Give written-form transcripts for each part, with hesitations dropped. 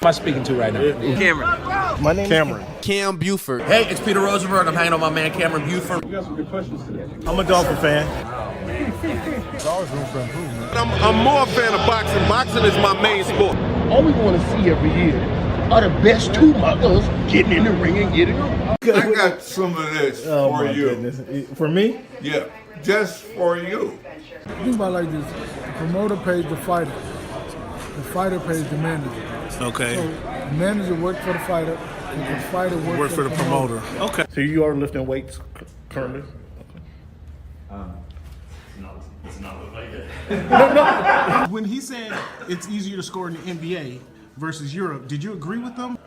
am I speaking to right now? Cameron. My name's Cameron. Cam Buford. Hey, it's Peter Rosenberg. I'm hanging on my man Cameron Buford. We got some good questions today. I'm a Dolphin fan. There's always room for improvement. I'm more a fan of boxing. Boxing is my main sport. All we want to see every year are the best two mothers getting in the ring and getting on. I got some of this for you. Goodness. For me? Yeah, just for you. Think about it like this: the promoter pays the fighter, the fighter pays the manager. Okay. So the manager works for the fighter, and the fighter works for the promoter. Okay. So you are lifting weights currently? No. When he said it's easier to score in the NBA versus Europe, did you agree with them?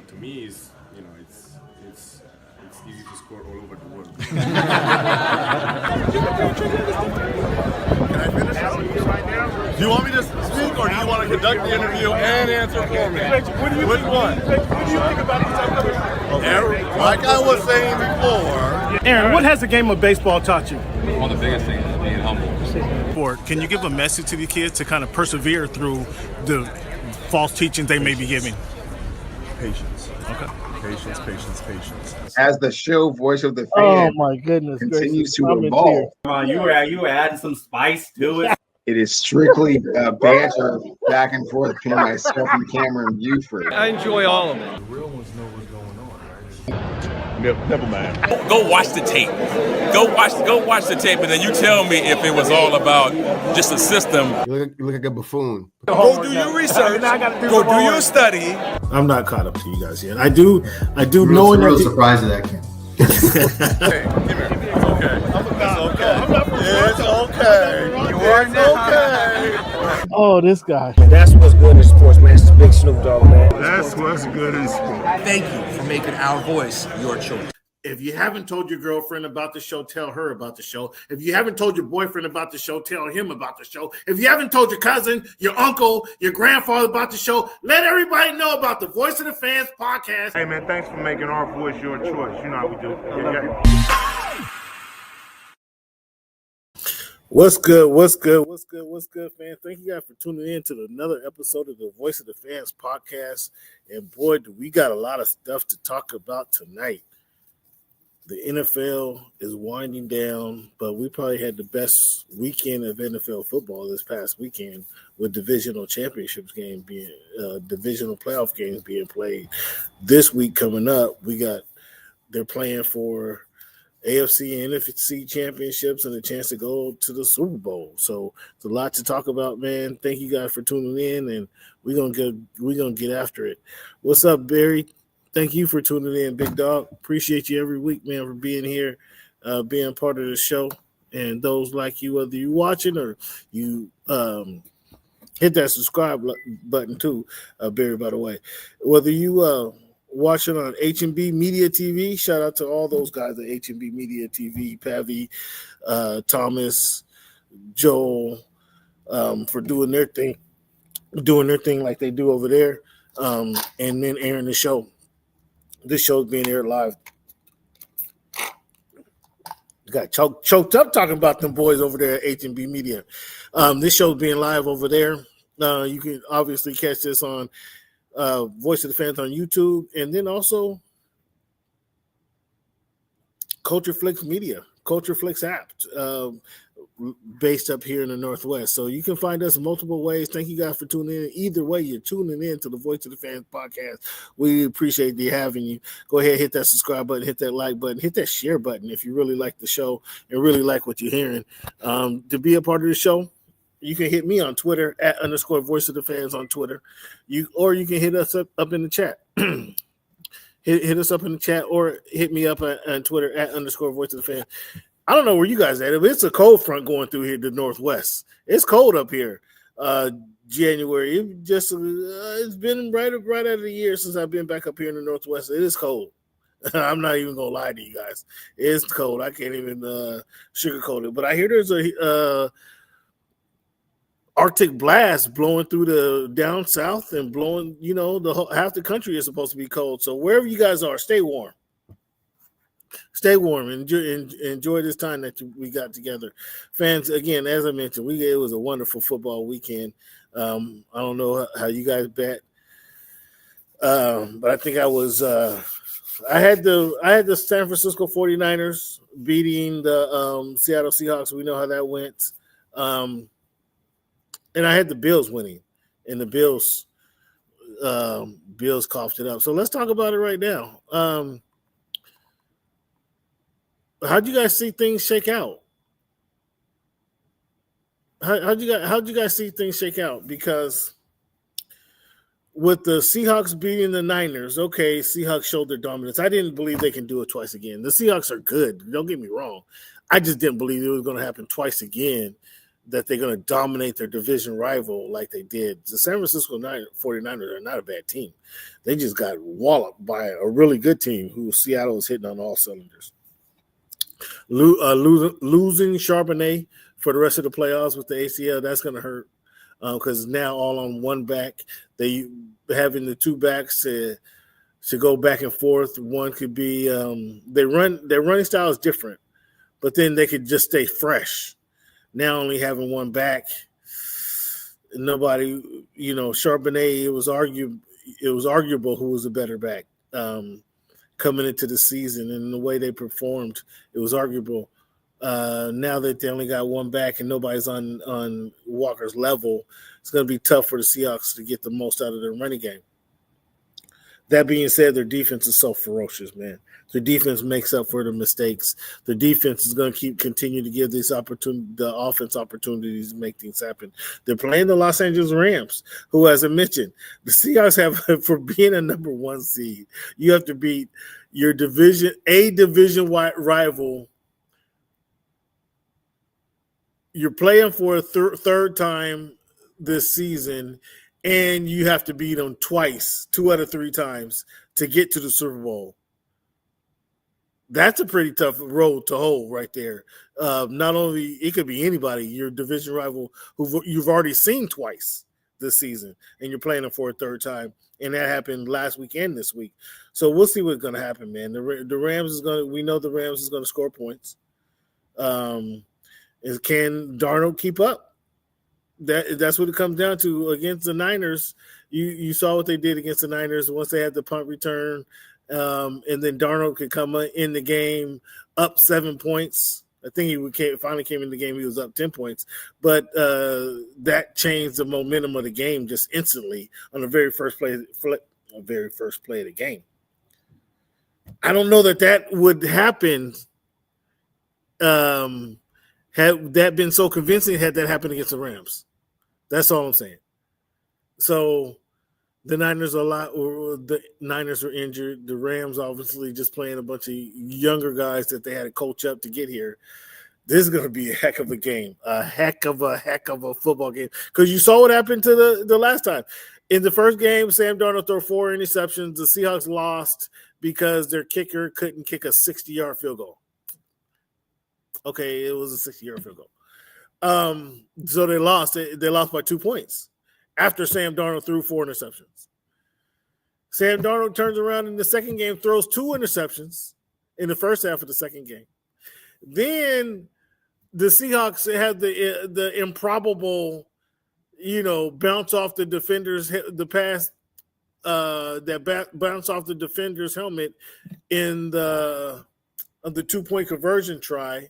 To me, it's easy to score all over the world. Can I finish right now? Do you want me to speak or do you want to conduct the interview and answer for me? Which one? What do you think about this upcoming? Okay. Like I was saying before. Aaron, what has the game of baseball taught you? One of the biggest things is being humble. Can you give a message to the kids to kind of persevere through the false teachings they may be giving? Patience. Okay. Patience. As the show Voice of the Oh Fan my goodness! continues to I'm in evolve, tears. Come on, you were adding some spice to it. it is strictly banter back and forth between myself and Cameron Buford. I enjoy all of it. The real ones know what's going on, right? Never mind. Go watch the tape. Go watch the tape, and then you tell me if it was all about just a system. You look like a buffoon. Go do your research. Go do your study. I'm not caught up to you guys yet. I do Real surprised at that, Cam. Hey, come here. It's okay. It's okay. It's okay. Oh, this guy. That's what's good in sports, man. It's the big Snoop Dogg, man. That's what's good in sport. Thank you for making our voice your choice. If you haven't told your girlfriend about the show, tell her about the show. If you haven't told your boyfriend about the show, tell him about the show. If you haven't told your cousin, your uncle, your grandfather about the show, let everybody know about the Voice of the Fans podcast. Hey, man, thanks for making our voice your choice. You know how we do. Yeah. What's good, fans? Thank you guys for tuning in to another episode of the Voice of the Fans podcast. And boy, do we got a lot of stuff to talk about tonight. The NFL is winding down, but we probably had the best weekend of NFL football this past weekend with divisional championships game being divisional playoff games being played. This week coming up, they're playing for AFC and NFC championships and a chance to go to the Super Bowl. So it's a lot to talk about, man. Thank you guys for tuning in, and we're gonna get after it. What's up, Barry? Thank you for tuning in, big dog. Appreciate you every week, man, for being here, being part of the show. And those like you, whether you watching or you hit that subscribe button too, Barry, by the way. Whether you watching on H&B Media TV, shout out to all those guys at H&B Media TV, Pavi, Thomas, Joel, for doing their thing like they do over there, and then airing the show. This show's being aired live. Got choked up talking about them boys over there at H&B Media. This show's being live over there. You can obviously catch this on Voice of the Fans on YouTube, and then also Culture Flix Media, Culture Flix app, based up here in the Northwest. So you can find us multiple ways. Thank you guys for tuning in. Either way, you're tuning in to the Voice of the Fans podcast. We appreciate having you. Go ahead, hit that subscribe button, hit that like button, hit that share button if you really like the show and really like what you're hearing. To be a part of the show, you can hit me on Twitter at _Voice of the Fans on Twitter. You can hit us up in the chat. hit us up in the chat or hit me up on Twitter at _Voice of the Fans. I don't know where you guys at. It's a cold front going through here to the Northwest. It's cold up here. January. It's been right out of the year since I've been back up here in the Northwest. It is cold. I'm not even gonna lie to you guys. It's cold. I can't even sugarcoat it. But I hear there's a Arctic blast blowing through the down south and blowing. Half the country is supposed to be cold. So wherever you guys are, stay warm. Stay warm and enjoy this time that we got together. Fans, again, as I mentioned, it was a wonderful football weekend. I don't know how you guys bet. But I think I was I had the San Francisco 49ers beating the Seattle Seahawks. We know how that went. And I had the Bills winning, and the Bills coughed it up. So let's talk about it right now. How'd you guys see things shake out? How'd you guys see things shake out? Because with the Seahawks beating the Niners, okay, Seahawks showed their dominance. I didn't believe they can do it twice again. The Seahawks are good. Don't get me wrong. I just didn't believe it was going to happen twice again, that they're going to dominate their division rival like they did. The San Francisco 49ers are not a bad team. They just got walloped by a really good team who Seattle is hitting on all cylinders. Losing Charbonnet for the rest of the playoffs with the ACL, that's going to hurt because now all on one back. They having the two backs to go back and forth. One could be their running style is different, but then they could just stay fresh. Now only having one back, nobody, Charbonnet. It was arguable who was the better back coming into the season, and the way they performed, it was arguable. Now that they only got one back and nobody's on Walker's level, it's going to be tough for the Seahawks to get the most out of their running game. That being said, their defense is so ferocious, man. Their defense makes up for the mistakes. The defense is going to continue to give the offense opportunities to make things happen. They're playing the Los Angeles Rams, who, as I mentioned, the Seahawks have, for being a number one seed, you have to beat your division rival. You're playing for a third time this season, and you have to beat them twice, 2 out of 3 times, to get to the Super Bowl. That's a pretty tough road to hold right there. Not only it could be anybody, your division rival who you've already seen twice this season, and you're playing them for a third time, and that happened last week and this week. So we'll see what's going to happen, man. The Rams is going to. We know the Rams is going to score points. Can Darnold keep up? That's what it comes down to against the Niners. You saw what they did against the Niners once they had the punt return, and then Darnold could come in the game up 7 points. I think he finally came in the game. He was up 10 points, but that changed the momentum of the game just instantly on the very first play of the game. I don't know that would happen. Had that been so convincing, had that happened against the Rams. That's all I'm saying. So the Niners were injured. The Rams obviously just playing a bunch of younger guys that they had to coach up to get here. This is going to be a heck of a game, a heck of a football game. Because you saw what happened to the last time. In the first game, Sam Darnold threw 4 interceptions. The Seahawks lost because their kicker couldn't kick a 60-yard field goal. Okay, it was a 60-yard field goal. So they lost. They lost by 2 points after Sam Darnold threw 4 interceptions. Sam Darnold turns around in the second game, throws 2 interceptions in the first half of the second game. Then the Seahawks had the improbable, bounce off the defenders, the pass that bounce off the defender's helmet in the 2-point conversion try.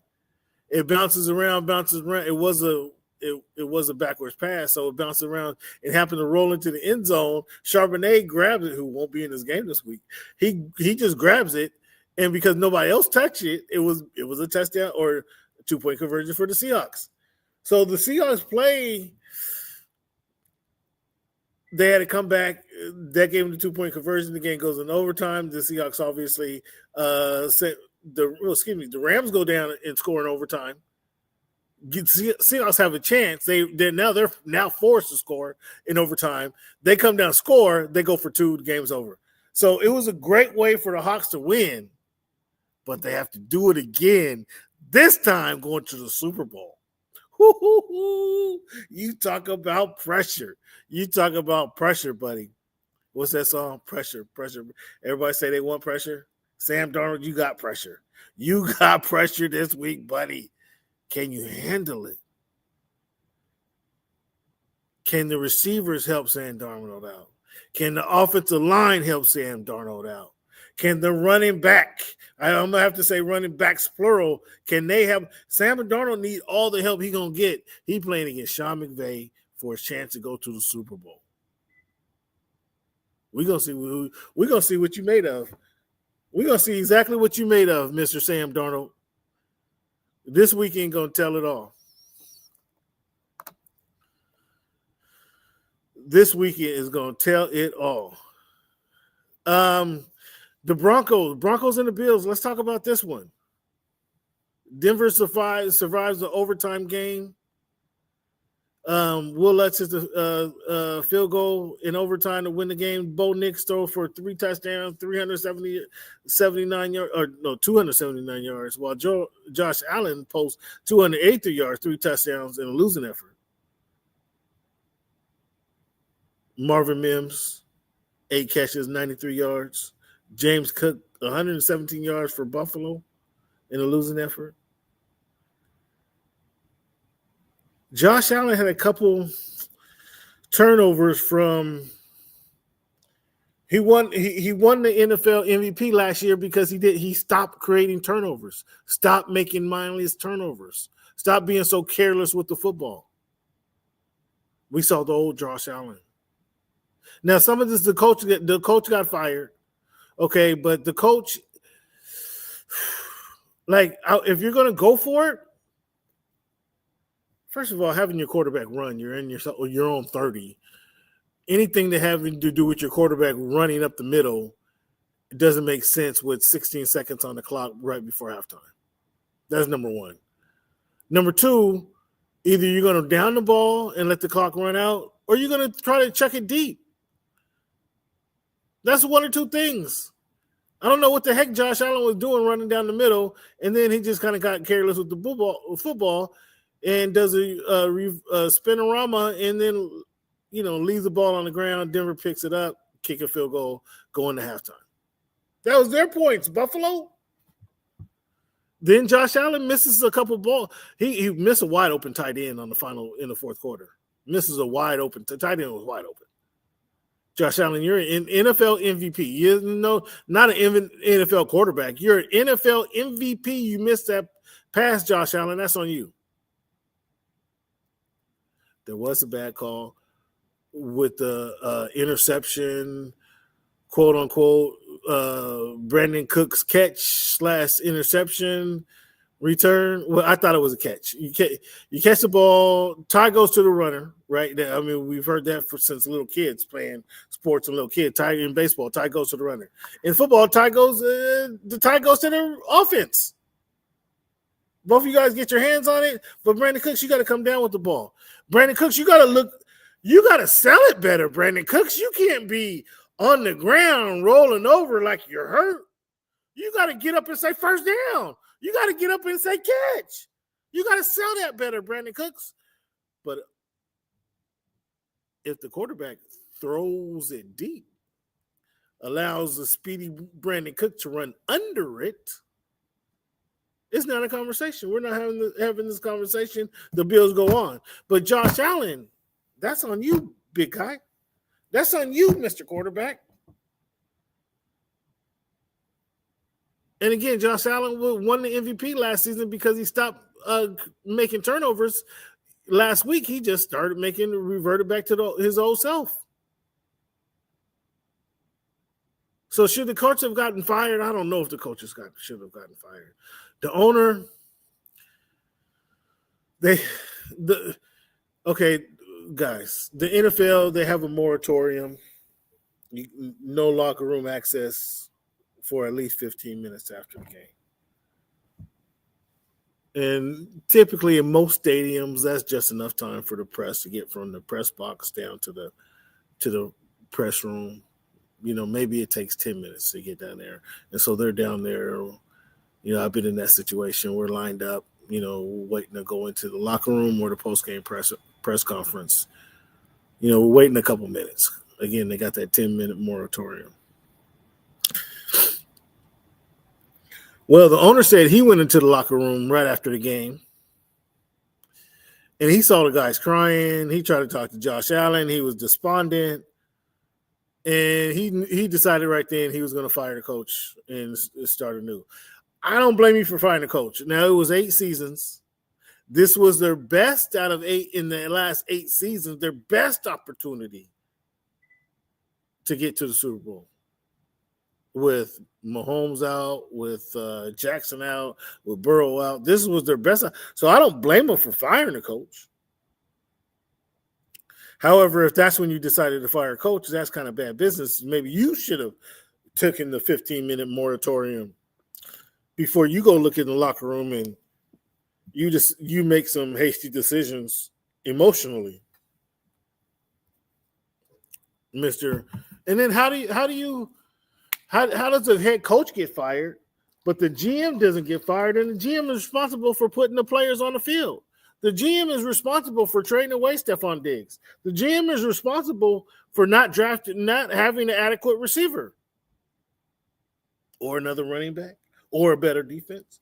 It bounces around. It was a backwards pass, so it bounced around. It happened to roll into the end zone. Charbonnet grabs it, who won't be in this game this week. He just grabs it, and because nobody else touched it, it was a touchdown or a 2-point conversion for the Seahawks. So the Seahawks play. They had to come back. That gave them the 2-point conversion. The game goes in overtime. The Seahawks obviously the Rams go down and score in overtime. Seahawks have a chance. They're now forced to score in overtime. They come down, score. They go for 2. The game's over. So it was a great way for the Hawks to win, but they have to do it again. This time going to the Super Bowl. You talk about pressure. You talk about pressure, buddy. What's that song? Pressure. Everybody say they want pressure. Sam Darnold, you got pressure. You got pressure this week, buddy. Can you handle it? Can the receivers help Sam Darnold out? Can the offensive line help Sam Darnold out? Can the running back, I'm going to have to say running backs plural, can they have – Sam Darnold need all the help he's going to get. He playing against Sean McVay for a chance to go to the Super Bowl. We're going to see what you made of. We're going to see exactly what you made of, Mr. Sam Darnold. This weekend going to tell it all. This weekend is going to tell it all. The Broncos and the Bills. Let's talk about this one. Denver survives the overtime game. Will Lutz is the field goal in overtime to win the game. Bo Nix throw for 3 touchdowns, 279 yards, while Josh Allen posts 283 yards, 3 touchdowns in a losing effort. Marvin Mims, 8 catches, 93 yards. James Cook, 117 yards for Buffalo in a losing effort. Josh Allen had a couple turnovers from he won the NFL MVP last year because he stopped creating turnovers, stopped making mindless turnovers, stopped being so careless with the football. We saw the old Josh Allen. Now, some of this, the coach got fired, okay, but the coach, like, if you're going to go for it, first of all, having your quarterback run, you're in your own 30. Anything that having to do with your quarterback running up the middle, it doesn't make sense with 16 seconds on the clock right before halftime. That's number one. Number two, either you're going to down the ball and let the clock run out, or you're going to try to chuck it deep. That's one or two things. I don't know what the heck Josh Allen was doing running down the middle, and then he just kind of got careless with the football and does a spinorama and then, leaves the ball on the ground. Denver picks it up, kick a field goal, go into halftime. That was their points, Buffalo. Then Josh Allen misses a couple balls. He missed a wide open tight end in the fourth quarter. Misses a wide open tight end was wide open. Josh Allen, you're an NFL MVP. Not an NFL quarterback. You're an NFL MVP. You missed that pass, Josh Allen. That's on you. There was a bad call with the interception, quote unquote, Brandon Cook's catch / interception return. Well, I thought it was a catch. You catch the ball, tie goes to the runner, right? I mean, we've heard that since little kids playing sports and little kids. Tie in baseball, tie goes to the runner. In football, the tie goes to the offense. Both of you guys get your hands on it, but Brandon Cooks, you got to come down with the ball. Brandon Cooks, you got to sell it better, Brandon Cooks. You can't be on the ground rolling over like you're hurt. You got to get up and say first down. You got to get up and say catch. You got to sell that better, Brandon Cooks. But if the quarterback throws it deep, allows the speedy Brandon Cook to run under it, it's not a conversation. We're not having this conversation. The Bills go on. But Josh Allen, that's on you, big guy. That's on you, Mr. Quarterback. And again, Josh Allen won the MVP last season because he stopped making turnovers. Last week, he just reverted back to his old self. So should the coach have gotten fired? I don't know if the coaches should have gotten fired. The owner, guys, the NFL, they have a moratorium. No locker room access for at least 15 minutes after the game. And typically in most stadiums, that's just enough time for the press to get from the press box down to the press room. Maybe it takes 10 minutes to get down there. And so they're down there. I've been in that situation. We're lined up, waiting to go into the locker room or the post-game press conference. We're waiting a couple minutes. Again, they got that 10-minute moratorium. Well, the owner said he went into the locker room right after the game, and he saw the guys crying. He tried to talk to Josh Allen. He was despondent. And he decided right then he was going to fire the coach and start anew. I don't blame you for firing the coach. Now, it was 8 seasons. This was their best out of 8 in the last 8 seasons, their best opportunity to get to the Super Bowl. With Mahomes out, with Jackson out, with Burrow out. This was their best. So I don't blame them for firing the coach. However, if that's when you decided to fire a coach, that's kind of bad business. Maybe you should have taken the 15-minute moratorium before you go look in the locker room and you make some hasty decisions emotionally, Mister. And then how does the head coach get fired, but the GM doesn't get fired, and the GM is responsible for putting the players on the field? The GM is responsible for trading away Stephon Diggs. The GM is responsible for not having an adequate receiver or another running back or a better defense.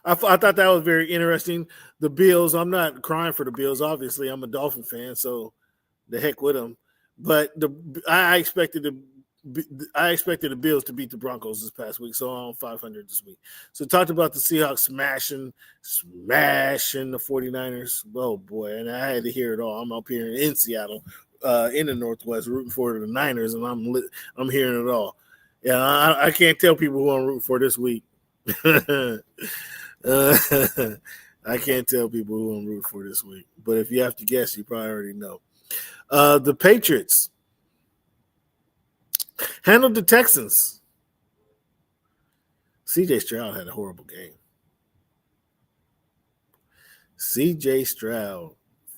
I thought that was very interesting. The Bills, I'm not crying for the Bills. Obviously, I'm a Dolphin fan, so the heck with them. But I expected the Bills to beat the Broncos this past week, so I'm 500 this week. So talked about the Seahawks smashing the 49ers. Oh, boy, and I had to hear it all. I'm up here in Seattle, in the Northwest, rooting for the Niners, and I'm hearing it all. Yeah, I can't tell people who I'm rooting for this week. I can't tell people who I'm rooting for this week. But if you have to guess, you probably already know. The Patriots handled the Texans. C.J. Stroud had a horrible game. C.J. Stroud,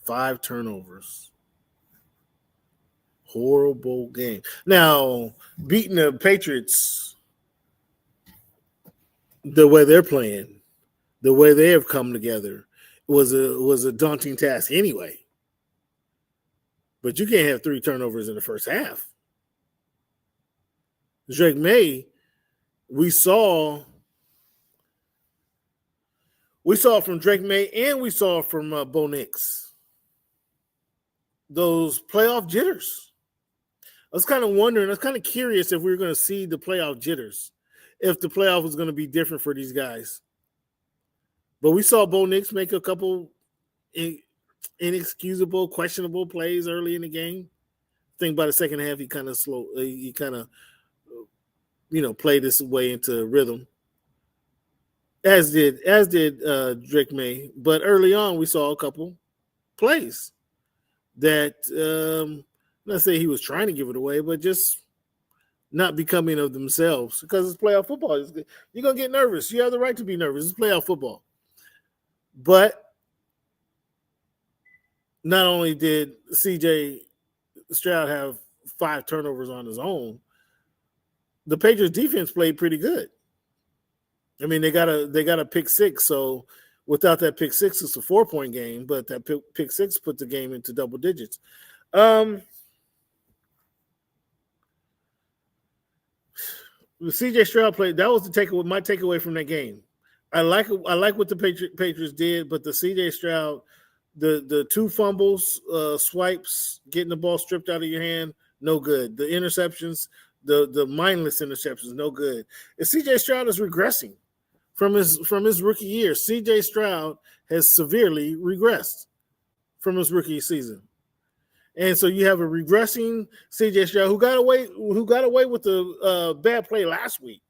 5 turnovers. Horrible game. Now, beating the Patriots the way they're playing, the way they have come together, was a daunting task anyway. But you can't have 3 turnovers in the first half. Drake May, we saw from Drake May and we saw from Bo Nix those playoff jitters. I was kind of wondering, I was kind of curious if we were going to see the playoff jitters, if the playoff was going to be different for these guys. But we saw Bo Nix make a couple inexcusable, questionable plays early in the game. I think by the second half, he kind of played his way into rhythm, as did Drake May. But early on, we saw a couple plays that, not say he was trying to give it away, but just not becoming of themselves, because it's playoff football. You're going to get nervous. You have the right to be nervous. It's playoff football. But not only did C.J. Stroud have 5 turnovers on his own, the Patriots defense played pretty good. I mean, they got a pick 6, so without that pick 6, it's a 4-point game, but that pick 6 put the game into double digits. The C.J. Stroud played. That was my takeaway from that game. I like what the Patriots did, but the C.J. Stroud, the 2 fumbles, swipes, getting the ball stripped out of your hand, no good. The interceptions, the mindless interceptions, no good. And C.J. Stroud is regressing from his rookie year. C.J. Stroud has severely regressed from his rookie season. And so you have a regressing C.J. Stroud who got away with the bad play last week.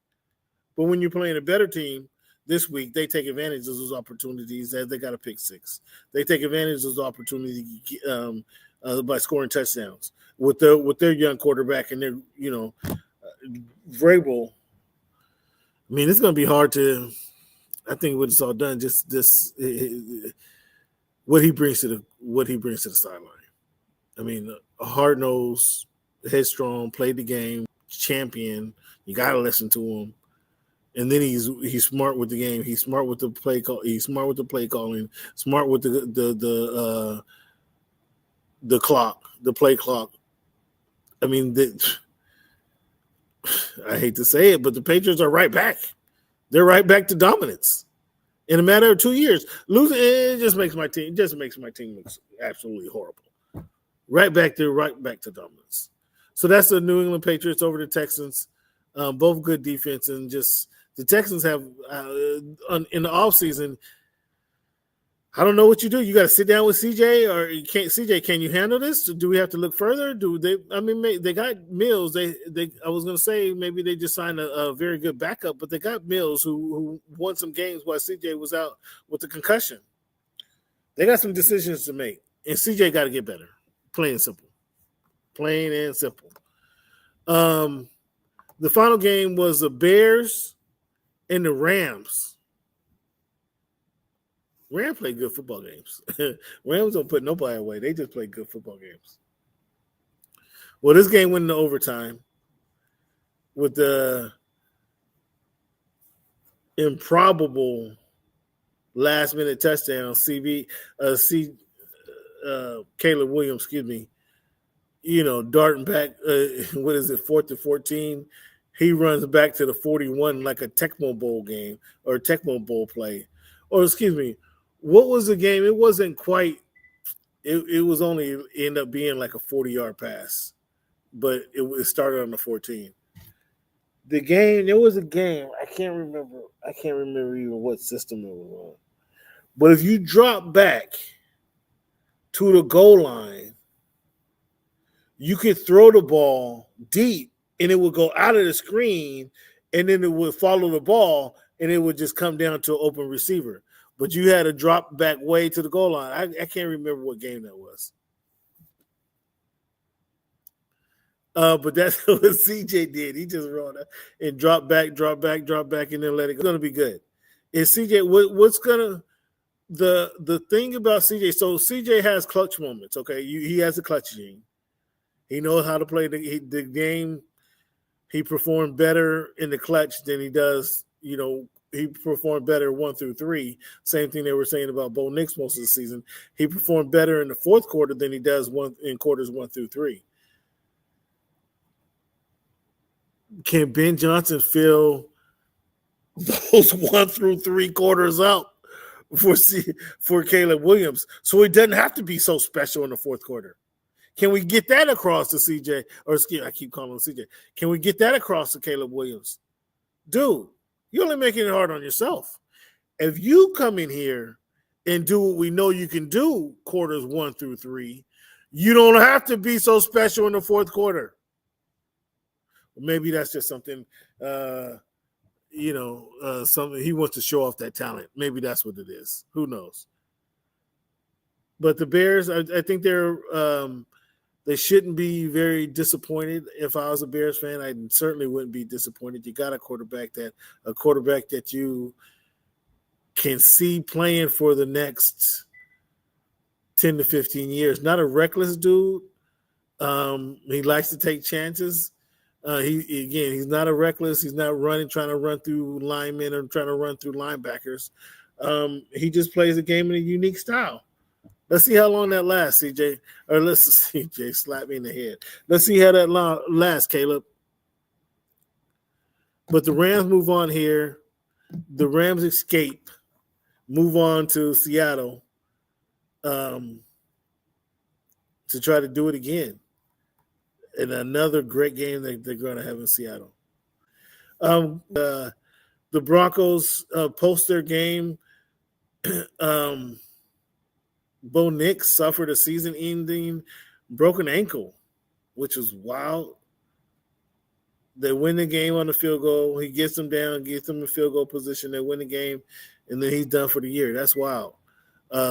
But when you're playing a better team this week, they take advantage of those opportunities. They got a pick 6. They take advantage of those opportunities by scoring touchdowns with their young quarterback and their Vrabel. I mean, it's going to be hard to. I think when it's all done, just this what he brings to the sideline. I mean, a hard-nosed, headstrong, played the game, champion. You got to listen to him. And then he's smart with the game. He's smart with the play call. He's smart with the play calling. Smart with the clock, the play clock. I mean, I hate to say it, but the Patriots are right back. They're right back to dominance. in a matter of 2 years. Losing it just makes my team look absolutely horrible. Right back to dominance. So that's the New England Patriots over the Texans. Both good defense, and just the Texans have in the offseason. I don't know what you do. You got to sit down with CJ, or you can't. CJ, can you handle this? Do we have to look further? Do they? I mean, they got Mills. I was going to say maybe they just signed a very good backup, but they got Mills who won some games while CJ was out with the concussion. They got some decisions to make, and CJ got to get better. Plain and simple. Plain and simple. The final game was the Bears and the Rams. Rams play good football games. Rams don't put nobody away. They just play good football games. Well, this game went into overtime with the improbable last-minute touchdown. Caleb Williams, darting back. 4th and 14. He runs back to the 41 like a Tecmo Bowl game or a Tecmo Bowl play. What was the game? It wasn't quite – it was only end up being like a 40-yard pass, but it started on the 14. There was a game. I can't remember even what system it was on. But if you drop back to the goal line, you could throw the ball deep, and it would go out of the screen, and then it would follow the ball, and it would just come down to an open receiver. But you had to drop back way to the goal line. I can't remember what game that was. But that's what CJ did. He just rolled up and drop back, and then let it go. It's going to be good. Is CJ, what's going to – the thing about CJ, so CJ has clutch moments, okay? He has a clutch gene. He knows how to play the game. He performed better in the clutch than he does, he performed better 1 through 3. Same thing they were saying about Bo Nix most of the season. He performed better in the fourth quarter than he does in quarters 1 through 3. Can Ben Johnson fill those 1 through 3 quarters out for Caleb Williams so he doesn't have to be so special in the fourth quarter? Can we get that across to CJ? I keep calling him CJ. Can we get that across to Caleb Williams? Dude, you're only making it hard on yourself. If you come in here and do what we know you can do quarters 1 through 3, you don't have to be so special in the fourth quarter. Maybe that's just something, something he wants to show off that talent. Maybe that's what it is. Who knows? But the Bears, I think they shouldn't be very disappointed. If I was a Bears fan, I certainly wouldn't be disappointed. You got a quarterback that you can see playing for the next 10 to 15 years. Not a reckless dude. He likes to take chances. He's not a reckless. He's not trying to run through linemen or trying to run through linebackers. He just plays the game in a unique style. Let's see how long that lasts, CJ. Or CJ slap me in the head. Let's see how that lasts, Caleb. But the Rams move on here. The Rams escape, move on to Seattle to try to do it again. And another great game that they're going to have in Seattle. The Broncos post their game. Bo Nix suffered a season-ending broken ankle, which was wild. They win the game on the field goal. He gets them down, gets them in field goal position. They win the game, and then he's done for the year. That's wild.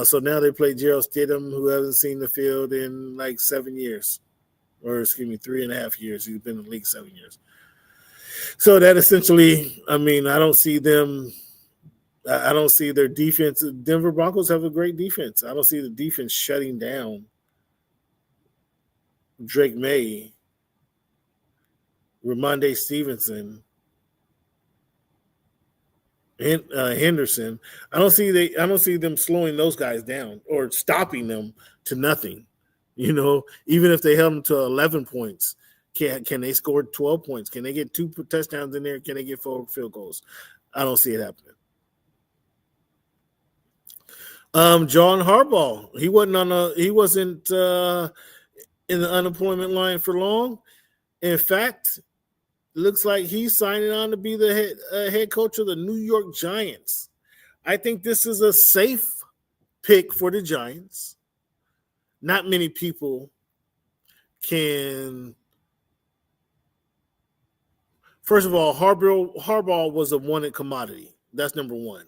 So now they play Gerald Stidham, who hasn't seen the field in like 7 years. Or, 3.5 years. He's been in the league 7 years. So that essentially, I don't see them – I don't see their defense. Denver Broncos have a great defense. I don't see the defense shutting down Drake May, Ramondre Stevenson, and Henderson. I don't see them slowing those guys down or stopping them to nothing. Even if they held them to 11 points, can they score 12 points? Can they get 2 touchdowns in there? Can they get 4 field goals? I don't see it happening. John Harbaugh. He wasn't in the unemployment line for long. In fact, looks like he's signing on to be the head coach of the New York Giants. I think this is a safe pick for the Giants. Not many people can. First of all, Harbaugh was a wanted commodity. That's number one.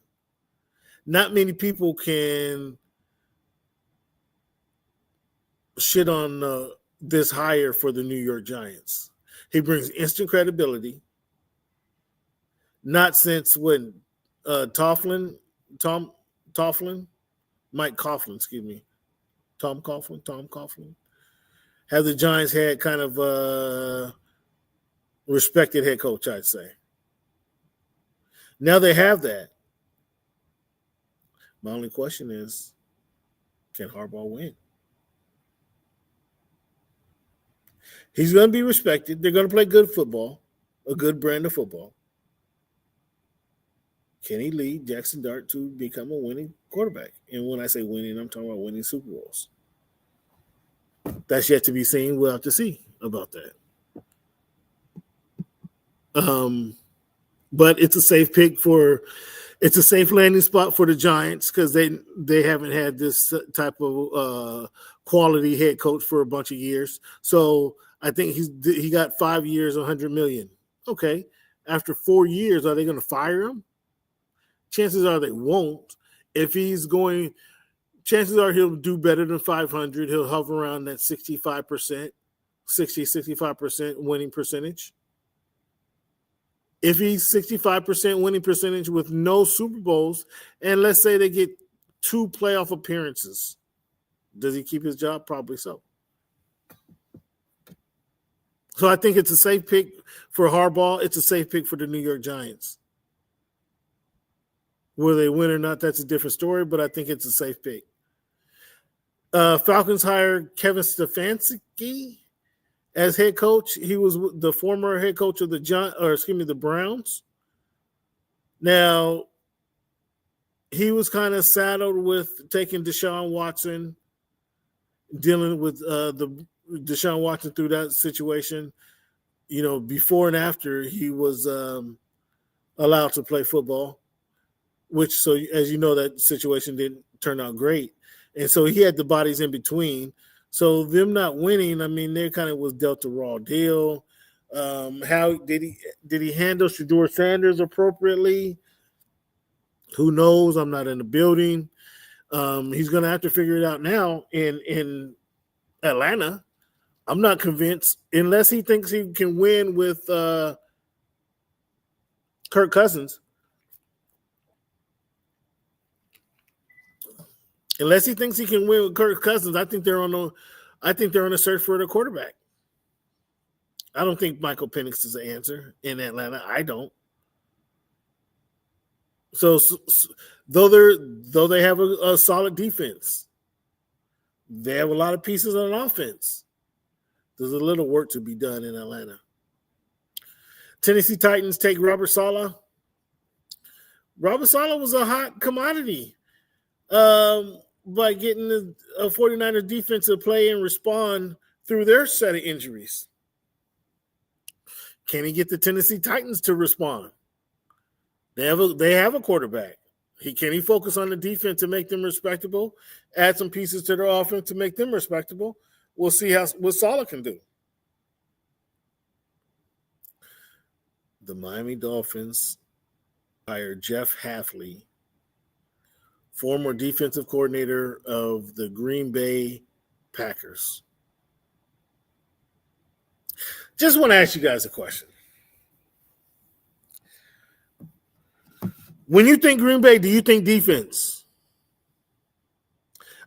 Not many people can shit on this hire for the New York Giants. He brings instant credibility. Not since when Mike Coughlin, Tom Coughlin. Have the Giants had kind of respected head coach, I'd say. Now they have that. My only question is, can Harbaugh win? He's going to be respected. They're going to play good football, a good brand of football. Can he lead Jackson Dart to become a winning quarterback? And when I say winning, I'm talking about winning Super Bowls. That's yet to be seen. We'll have to see about that. But it's a safe pick it's a safe landing spot for the Giants because they haven't had this type of quality head coach for a bunch of years. So I think he got 5 years, $100 million. Okay. After 4 years, are they going to fire him? Chances are they won't. If he's going, chances are he'll do better than 500. He'll hover around that 65%, 65% winning percentage. If he's 65% winning percentage with no Super Bowls, and let's say they get 2 playoff appearances, does he keep his job? Probably so. So I think it's a safe pick for Harbaugh. It's a safe pick for the New York Giants. Will they win or not, that's a different story, but I think it's a safe pick. Falcons hired Kevin Stefanski as head coach. He was the former head coach of the Browns. Now, he was kind of saddled with taking Deshaun Watson, dealing with the Deshaun Watson through that situation. You know, before and after he was allowed to play football, which, so as you know, that situation didn't turn out great. And so he had the bodies in between. So them not winning, I mean, they kind of was dealt a raw deal. How did he handle Shedeur Sanders appropriately? Who knows? I'm not in the building. He's going to have to figure it out now in Atlanta. I'm not convinced, unless he thinks he can win with Kirk Cousins. Unless he thinks he can win with Kirk Cousins, I think they're on a search for the quarterback. I don't think Michael Penix is the answer in Atlanta. I don't. So though they have a solid defense, they have a lot of pieces on offense. There's a little work to be done in Atlanta. Tennessee Titans take Robert Saleh. Robert Saleh was a hot commodity. By getting the 49ers defense to play and respond through their set of injuries. Can he get the Tennessee Titans to respond? They have a quarterback. Can he focus on the defense to make them respectable? Add some pieces to their offense to make them respectable? We'll see what Saleh can do. The Miami Dolphins hired Jeff Hafley, former defensive coordinator of the Green Bay Packers. Just want to ask you guys a question. When you think Green Bay, do you think defense?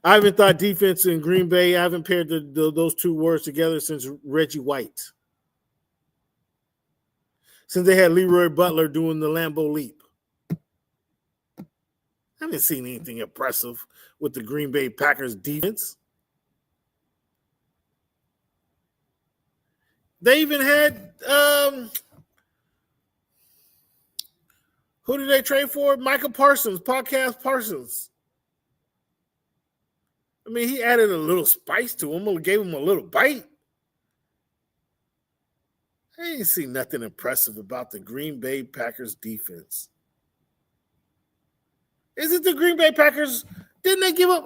I haven't thought defense in Green Bay. I haven't paired those two words together since Reggie White. Since they had Leroy Butler doing the Lambeau Leap. I haven't seen anything impressive with the Green Bay Packers defense. They even had who did they trade for? Michael Parsons, podcast Parsons. mean, he added a little spice to him, gave him a little bite. I ain't see nothing impressive about the Green Bay Packers defense. Is it the Green Bay Packers? Didn't they give up?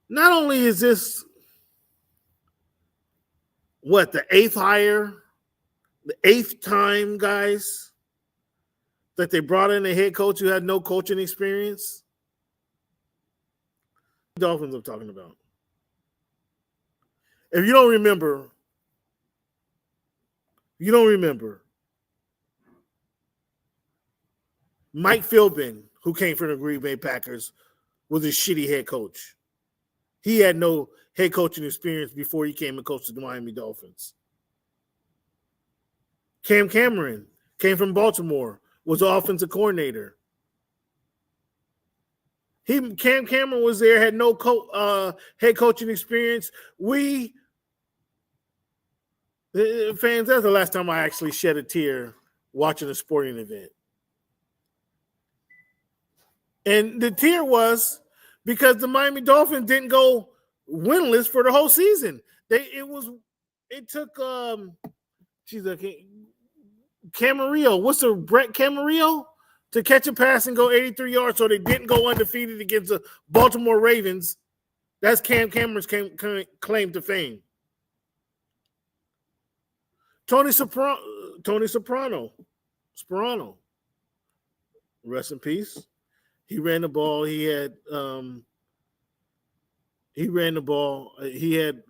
Not only is this, the eighth time, guys, that they brought in a head coach who had no coaching experience? Dolphins I'm talking about. If you don't remember, Mike Philbin, who came from the Green Bay Packers, was a shitty head coach. He had no head coaching experience before he came and coached the Miami Dolphins. Cam Cameron came from Baltimore, was the offensive coordinator. Cam Cameron was there, had no head coaching experience. Fans, that's the last time I actually shed a tear watching a sporting event. And the tear was because the Miami Dolphins didn't go winless for the whole season. It took Camarillo. What's the Brett Camarillo to catch a pass and go 83 yards, so they didn't go undefeated against the Baltimore Ravens. That's Cam Cameron's claim to fame. Tony Sperano. Rest in peace. He ran the ball. He had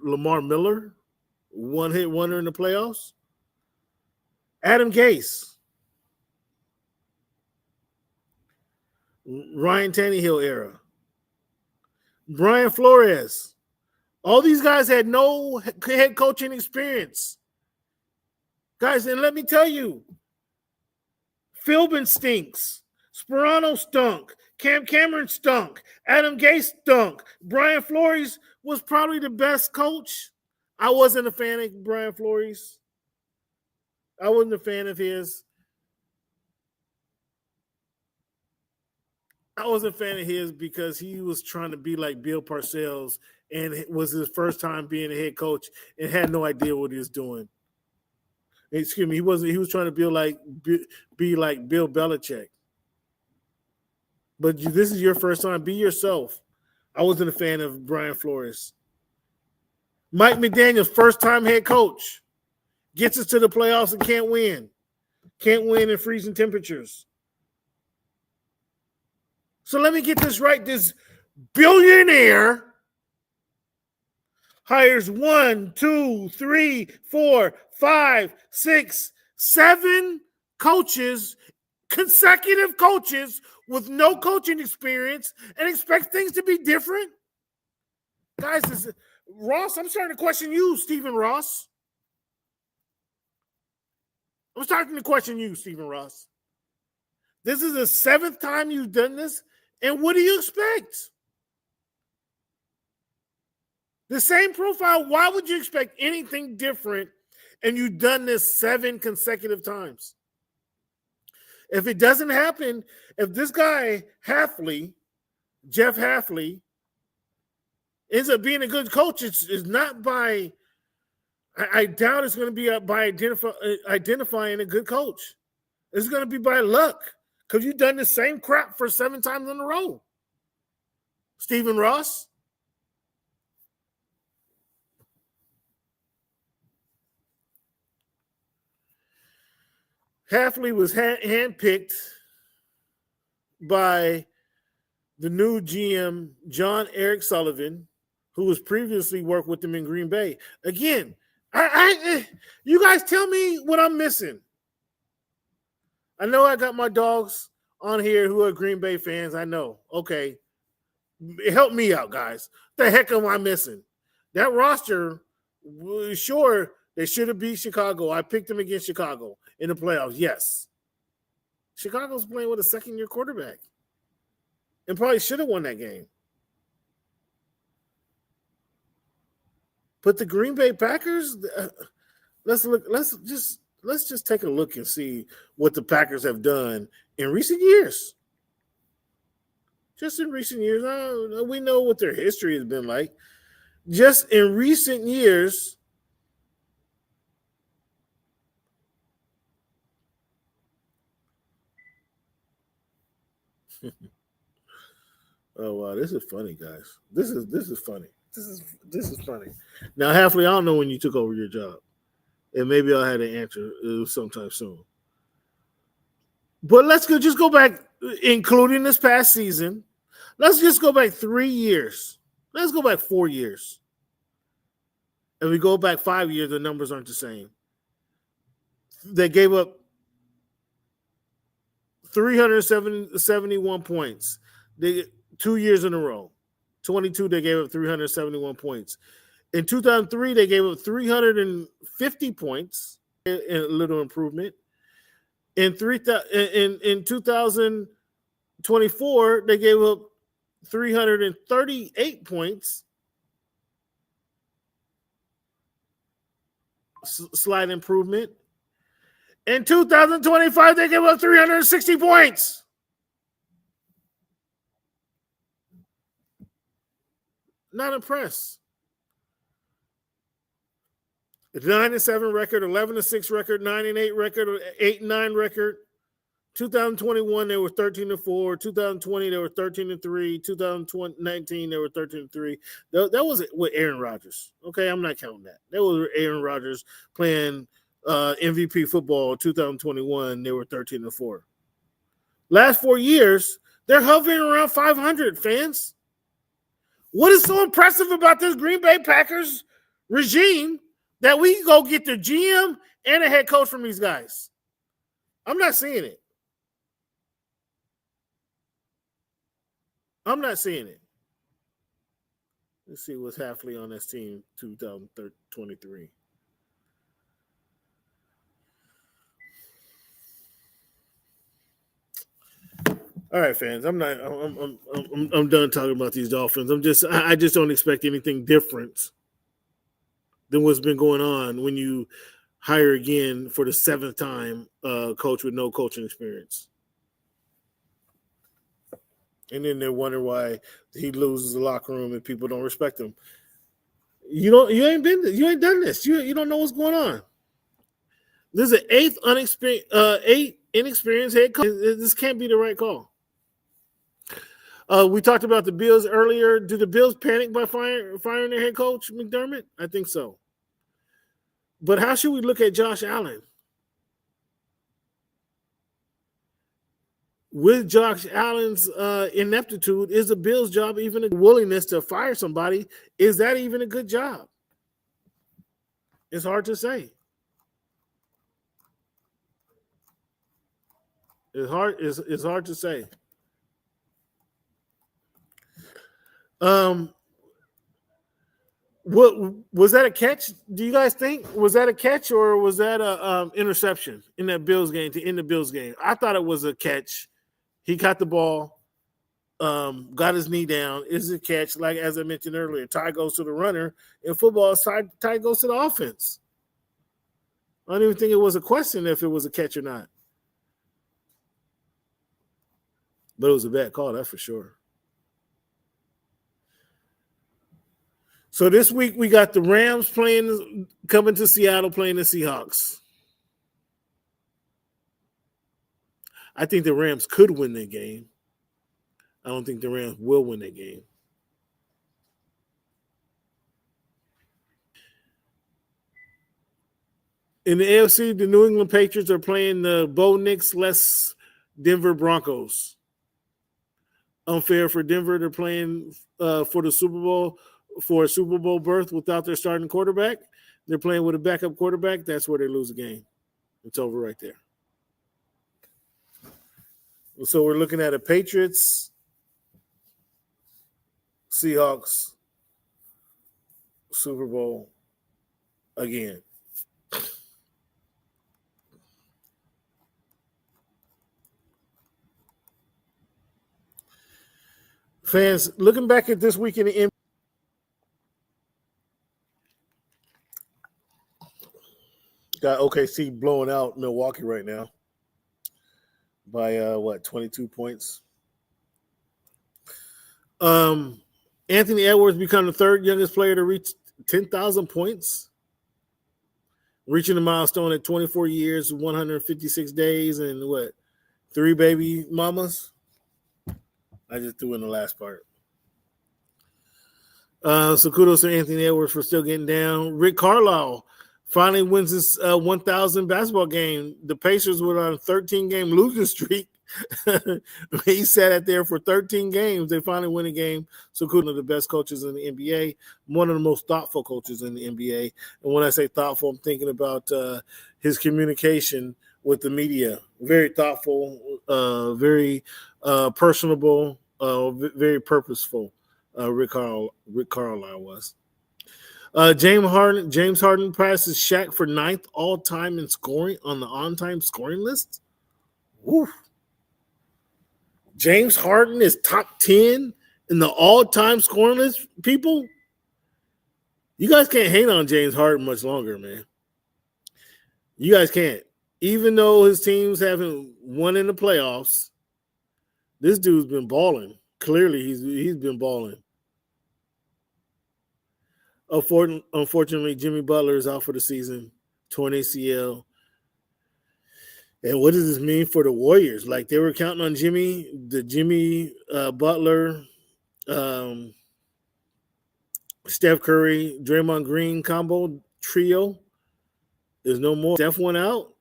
Lamar Miller, one-hit wonder in the playoffs. Adam Gase. Ryan Tannehill era. Brian Flores. All these guys had no head coaching experience. Guys, and let me tell you, Philbin stinks. Sperano stunk. Cam Cameron stunk. Adam Gase stunk. Brian Flores was probably the best coach. I wasn't a fan of Brian Flores. I wasn't a fan of his. I wasn't a fan of his because he was trying to be like Bill Parcells, and it was his first time being a head coach and had no idea what he was doing. Excuse me, he was trying to be like Bill Belichick. But this is your first time. Be yourself. I wasn't a fan of Brian Flores. Mike McDaniels, first-time head coach. Gets us to the playoffs and can't win. Can't win in freezing temperatures. So let me get this right. This billionaire hires 1, 2, 3, 4, 5, 6, 7 coaches, consecutive coaches with no coaching experience, and expects things to be different? Guys, Ross, I'm starting to question you, Stephen Ross. I'm starting to question you, Stephen Ross. This is the 7th time you've done this, and what do you expect? The same profile, why would you expect anything different, and you've done this 7 consecutive times? If it doesn't happen, if this guy, Jeff Hafley, ends up being a good coach, it's not by, I doubt it's going to be by identifying a good coach. It's going to be by luck, because you've done the same crap for 7 times in a row. Stephen Ross? Hafley was handpicked by the new GM, John Eric Sullivan, who was previously worked with them in Green Bay. Again, you guys tell me what I'm missing. I know I got my dogs on here who are Green Bay fans. I know. Okay. Help me out, guys. The heck am I missing? That roster, sure, they should have beat Chicago. I picked them against Chicago in the playoffs. Yes. Chicago's playing with a second-year quarterback and probably should have won that game. But the Green Bay Packers, let's just take a look and see what the Packers have done in recent years. Just in recent years. We know what their history has been like. Just in recent years, oh wow, this is funny, guys. This is funny. This is funny. Now, Halfley, I don't know when you took over your job, and maybe I'll have an answer sometime soon. But let's just go back, including this past season. Let's just go back 3 years. Let's go back 4 years. And we go back 5 years, the numbers aren't the same. They gave up 371 points. 2 years in a row. 22, they gave up 371 points. In 2003, they gave up 350 points, a little improvement. In 2024, they gave up 338 points. Slight improvement. In 2025, they gave up 360 points. Not impressed. 9-7 record, 11-6 record, 9-8 record, 8-9 record. 2021 they were 13-4. 2020 they were 13-3. 2019 they were 13-3. That was with Aaron Rodgers. Okay, I'm not counting that. That was Aaron Rodgers playing MVP football. 2021 they were 13-4. Last 4 years they're hovering around 500. Fans, what is so impressive about this Green Bay Packers regime that we can go get the GM and a head coach from these guys? I'm not seeing it. I'm not seeing it. Let's see what's Halfley on this team 2023. All right, fans. I'm done talking about these Dolphins. I just don't expect anything different than what's been going on when you hire again for the 7th time coach with no coaching experience. And then they wonder why he loses the locker room and people don't respect him. You ain't done this. You don't know what's going on. This is an 8 inexperienced head coach. This can't be the right call. We talked about the Bills earlier. Do the Bills panic by firing their head coach, McDermott? I think so. But how should we look at Josh Allen? With Josh Allen's ineptitude, is the Bills' job even a willingness to fire somebody? Is that even a good job? It's hard to say. It's hard to say. What was that a catch? Do you guys think was that a catch or was that a interception in that Bills game to end the Bills game? I thought it was a catch. He caught the ball, got his knee down. Is a catch? Like as I mentioned earlier, tie goes to the runner. In football, tie goes to the offense. I don't even think it was a question if it was a catch or not. But it was a bad call, that's for sure. So this week we got the Rams coming to Seattle playing the Seahawks. I think the Rams could win that game. I don't think the Rams will win that game. In the AFC, the New England Patriots are playing the Bo Nix less Denver Broncos. Unfair for Denver. They're playing for the Super Bowl, for a Super Bowl berth without their starting quarterback. They're playing with a backup quarterback. That's where they lose the game. It's over right there. So we're looking at a Patriots, Seahawks, Super Bowl again. Fans, looking back at this week in the NBA, got OKC blowing out Milwaukee right now by 22 points. Anthony Edwards become the third youngest player to reach 10,000 points, reaching the milestone at 24 years, 156 days, and 3 baby mamas? I just threw in the last part. So kudos to Anthony Edwards for still getting down. Rick Carlisle finally wins his 1,000 basketball game. The Pacers were on a 13-game losing streak. He sat out there for 13 games. They finally win a game. So kudos to the best coaches in the NBA, one of the most thoughtful coaches in the NBA. And when I say thoughtful, I'm thinking about his communication with the media. Very thoughtful, very personable, very purposeful. Rick Carlisle was. James Harden passes Shaq for 9th all-time in scoring on the on-time scoring list. Woo. James Harden is top 10 in the all-time scoring list, people. You guys can't hate on James Harden much longer, man. You guys can't. Even though his teams haven't won in the playoffs, this dude's been balling. Clearly, he's been balling. Unfortunately, Jimmy Butler is out for the season, torn ACL. And what does this mean for the Warriors? Like, they were counting on Jimmy Butler, Steph Curry, Draymond Green combo trio. There's no more. Steph went out.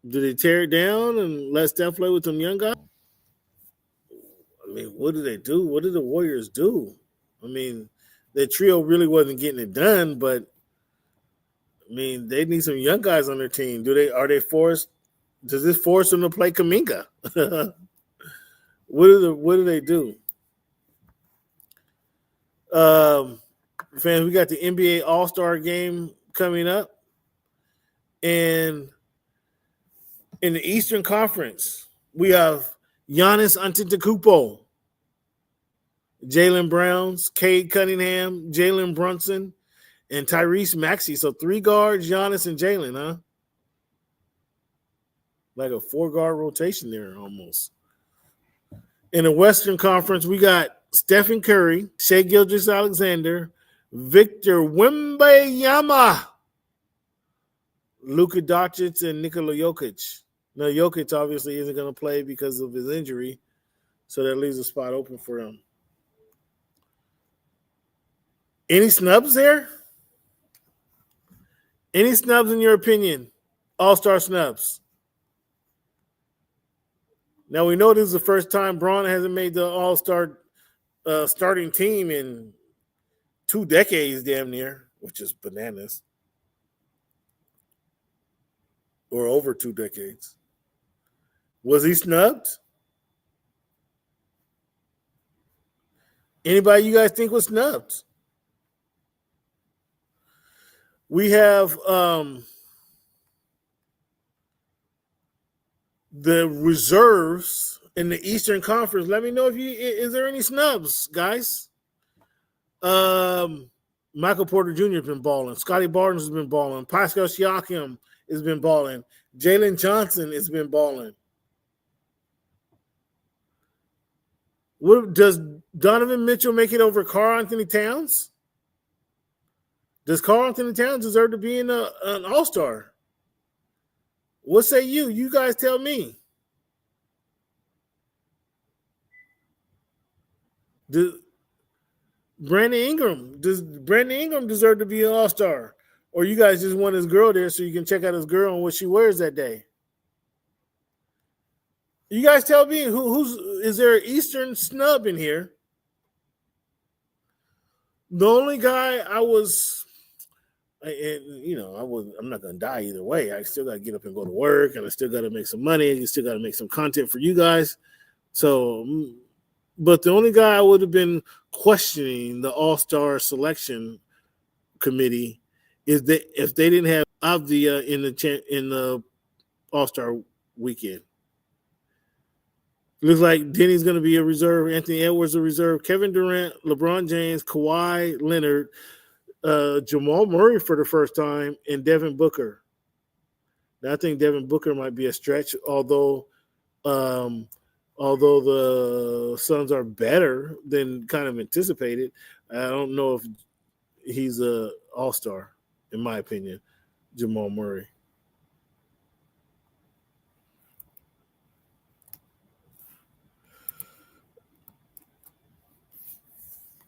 Did they tear it down and let Steph play with some young guys? I mean, what did they do? What did the Warriors do? I mean, the trio really wasn't getting it done, but I mean, they need some young guys on their team. Are they forced? Does this force them to play Kuminga? What do they do? Fans, we got the NBA All-Star game coming up. And in the Eastern Conference, we have Giannis Antetokounmpo, Jaylen Browns, Cade Cunningham, Jalen Brunson, and Tyrese Maxey. So 3 guards, Giannis and Jalen, huh? Like a 4-guard rotation there almost. In the Western Conference, we got Stephen Curry, Shai Gilgeous-Alexander, Victor Wembanyama, Luka Doncic, and Nikola Jokic. Now, Jokic obviously isn't going to play because of his injury, so that leaves a spot open for him. Any snubs there? Any snubs in your opinion? All-star snubs. Now, we know this is the first time Braun hasn't made the all-star starting team in 2 decades, damn near, which is bananas. Or over 2 decades. Was he snubbed? Anybody you guys think was snubbed? We have the reserves in the Eastern Conference. Let me know is there any snubs, guys? Michael Porter Jr. has been balling. Scotty Barnes has been balling. Pascal Siakam has been balling. Jalen Johnson has been balling. Does Donovan Mitchell make it over Karl Anthony Towns? Does Karl Anthony Towns deserve to be in an all-star? What say you? You guys tell me. Does Brandon Ingram deserve to be an all-star? Or you guys just want his girl there so you can check out his girl and what she wears that day? You guys tell me is there an Eastern snub in here? The only guy I'm not gonna die either way. I still gotta get up and go to work, and I still gotta make some money. I still gotta make some content for you guys. So, but the only guy I would have been questioning the All-Star selection committee is that if they didn't have Avdia in the All-Star weekend. Looks like Denny's going to be a reserve. Anthony Edwards a reserve. Kevin Durant, LeBron James, Kawhi Leonard, Jamal Murray for the first time, and Devin Booker. Now, I think Devin Booker might be a stretch, although although the Suns are better than kind of anticipated, I don't know if he's a all-star, in my opinion, Jamal Murray.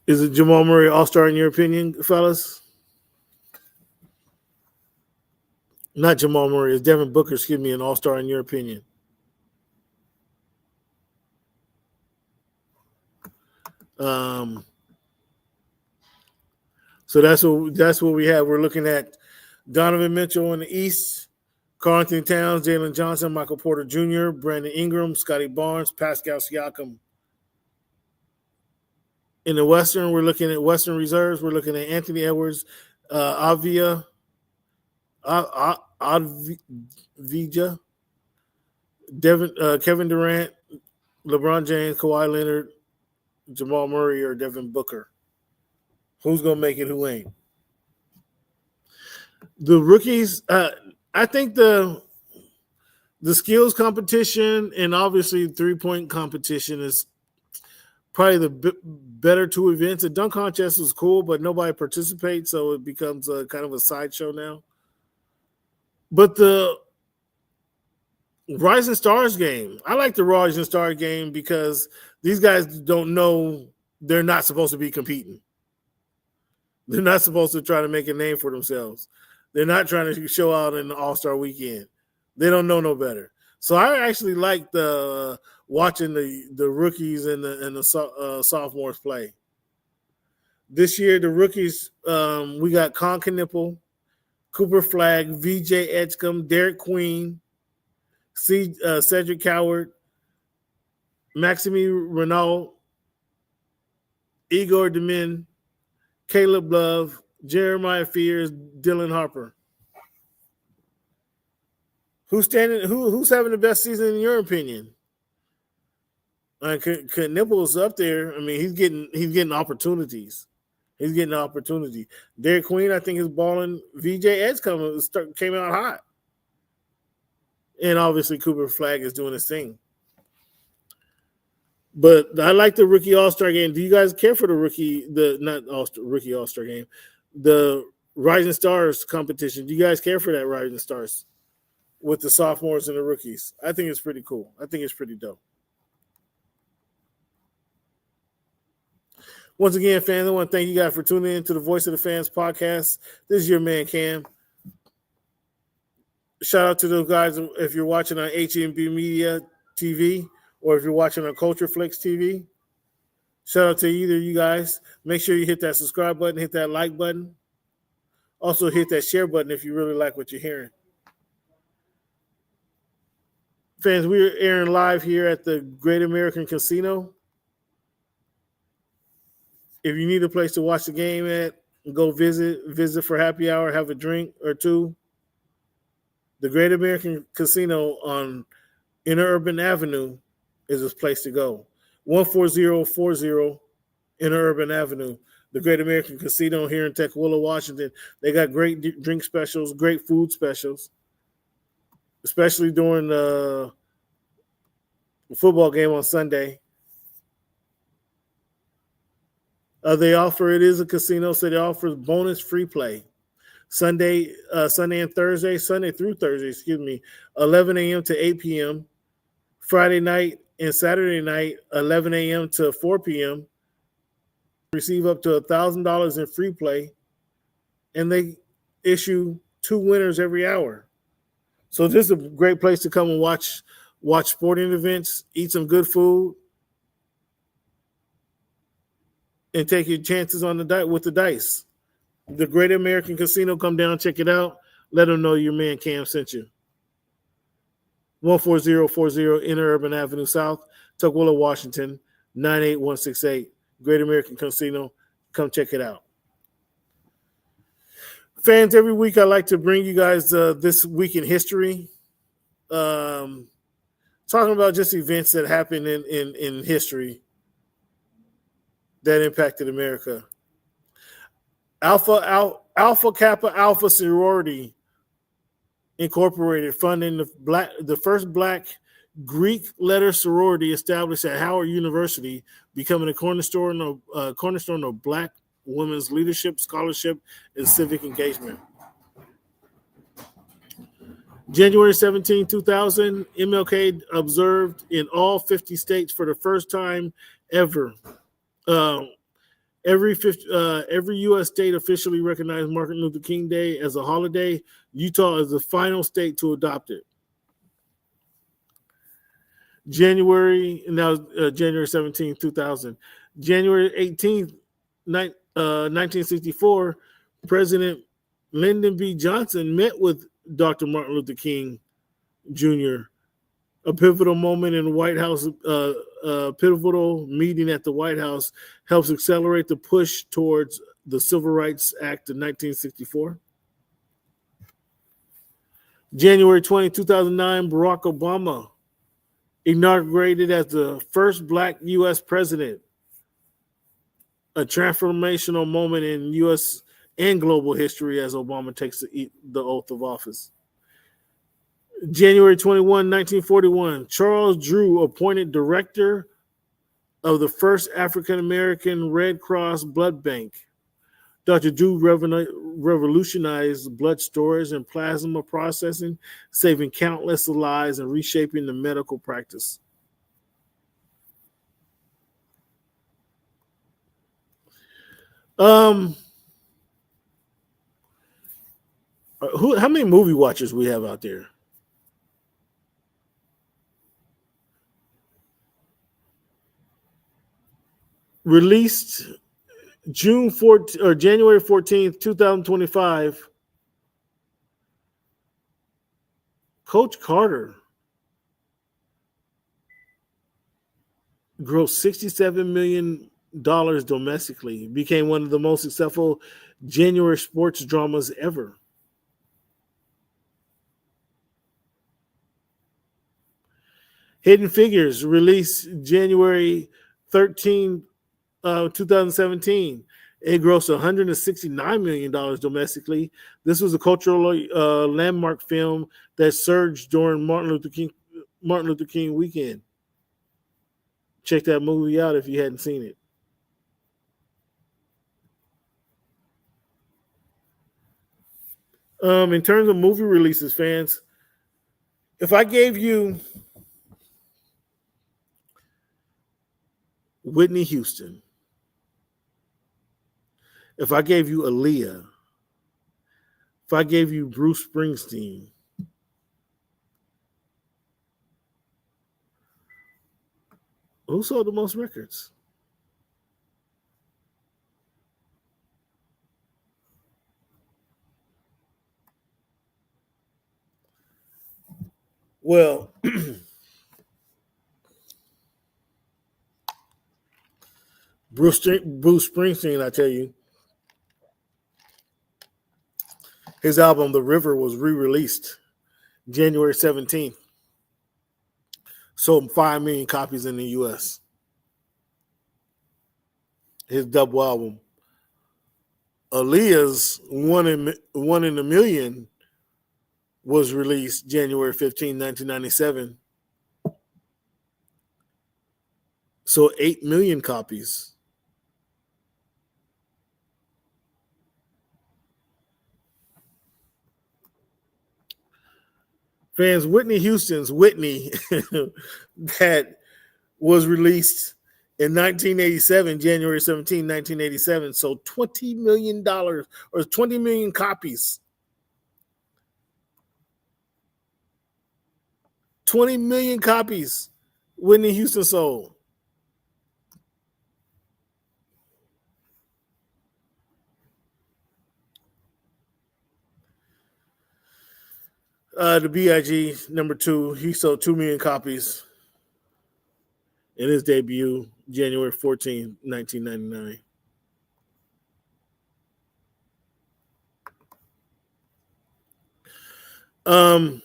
Is it Jamal Murray all-star in your opinion, fellas? Not Jamal Murray. Is Devin Booker, an all-star in your opinion? So that's what we have. We're looking at Donovan Mitchell in the East, Karl Anthony Towns, Jalen Johnson, Michael Porter Jr., Brandon Ingram, Scotty Barnes, Pascal Siakam. In the Western, we're looking at Western reserves. We're looking at Anthony Edwards, Avdija, Kevin Durant, LeBron James, Kawhi Leonard, Jamal Murray, or Devin Booker. Who's going to make it, who ain't? The rookies, I think the skills competition and obviously three-point competition is probably the better two events. The dunk contest was cool, but nobody participates, so it becomes a kind of a sideshow now. But the Rising Stars game, I like the Rising Stars game because these guys don't know they're not supposed to be competing. They're not supposed to try to make a name for themselves. They're not trying to show out in the All-Star weekend. They don't know no better. So I actually like watching the rookies and the sophomores play. This year, the rookies, we got Con Knipple, Cooper Flagg, VJ Edgecombe, Derek Queen, Cedric Coward, Maxime Renault, Igor Demin, Caleb Love, Jeremiah Fears, Dylan Harper. Who's having the best season in your opinion? Nipple's up there. I mean, he's getting opportunities. He's getting an opportunity. Derek Queen, I think, is balling. VJ Edgecombe came out hot. And obviously Cooper Flagg is doing his thing. But I like the rookie All-Star game. Do you guys care for the rookie All-Star game? The Rising Stars competition. Do you guys care for that Rising Stars with the sophomores and the rookies? I think it's pretty cool. I think it's pretty dope. Once again, fans, I want to thank you guys for tuning in to the Voice of the Fans podcast. This is your man, Cam. Shout out to those guys if you're watching on HMB Media TV or if you're watching on Culture Flicks TV. Shout out to either of you guys. Make sure you hit that subscribe button, hit that like button. Also hit that share button if you really like what you're hearing. Fans, we're airing live here at the Great American Casino. If you need a place to watch the game at, go visit for happy hour, have a drink or two. The Great American Casino on Interurban Avenue is this place to go. 14040 Interurban Avenue, the Great American Casino here in Tukwila, Washington. They got great drink specials, great food specials, especially during the football game on Sunday. It is a casino, so they offer bonus free play. Sunday through Thursday, 11 a.m. to 8 p.m. Friday night and Saturday night, 11 a.m. to 4 p.m. Receive up to $1,000 in free play, and they issue 2 winners every hour. So this is a great place to come and watch sporting events, eat some good food, and take your chances on with the dice. The Great American Casino, come down, check it out. Let them know your man Cam sent you. 14040 Interurban Avenue South, Tukwila, Washington, 98168. Great American Casino. Come check it out. Fans, every week I like to bring you guys this week in history. Talking about just events that happened in history that impacted America. Alpha Kappa Alpha Sorority Incorporated funding the first black Greek letter sorority established at Howard University, becoming a cornerstone of Black women's leadership, scholarship, and civic engagement. January 17, 2000, MLK observed in all 50 states for the first time ever. Every U.S. state officially recognized Martin Luther King Day as a holiday. Utah is the final state to adopt it. January 17, 2000. January 18th, 1964, President Lyndon B. Johnson met with Dr. Martin Luther King Jr., a pivotal moment in the White House, pivotal meeting at the White House helps accelerate the push towards the Civil Rights Act of 1964. January 20, 2009, Barack Obama inaugurated as the first Black U.S. president, a transformational moment in U.S. and global history as Obama takes the oath of office. January 21, 1941, Charles Drew appointed director of the first African-American Red Cross blood bank. Dr. Drew revolutionized blood storage and plasma processing, saving countless lives and reshaping the medical practice. How many movie watchers we have out there? Released January 14th, 2025. Coach Carter grossed $67 million domestically, became one of the most successful January sports dramas ever. Hidden Figures, released January 13, 2017. It grossed $169 million domestically. This was a cultural landmark film that surged during Martin Luther King weekend. Check that movie out if you hadn't seen it. In terms of movie releases, fans, if I gave you Whitney Houston, if I gave you Aaliyah, if I gave you Bruce Springsteen, who sold the most records? Well, Bruce Springsteen, I tell you, his album The River was re-released January 17th. Sold 5 million copies in the U.S. His double album. Aaliyah's One in a Million was released January 15, 1997. Sold 8 million copies. Fans, Whitney Houston's Whitney that was released in 1987, January 17, 1987, sold $20 million or 20 million copies. 20 million copies Whitney Houston sold. The B.I.G. number 2, he sold 2 million copies in his debut, January 14, 1999.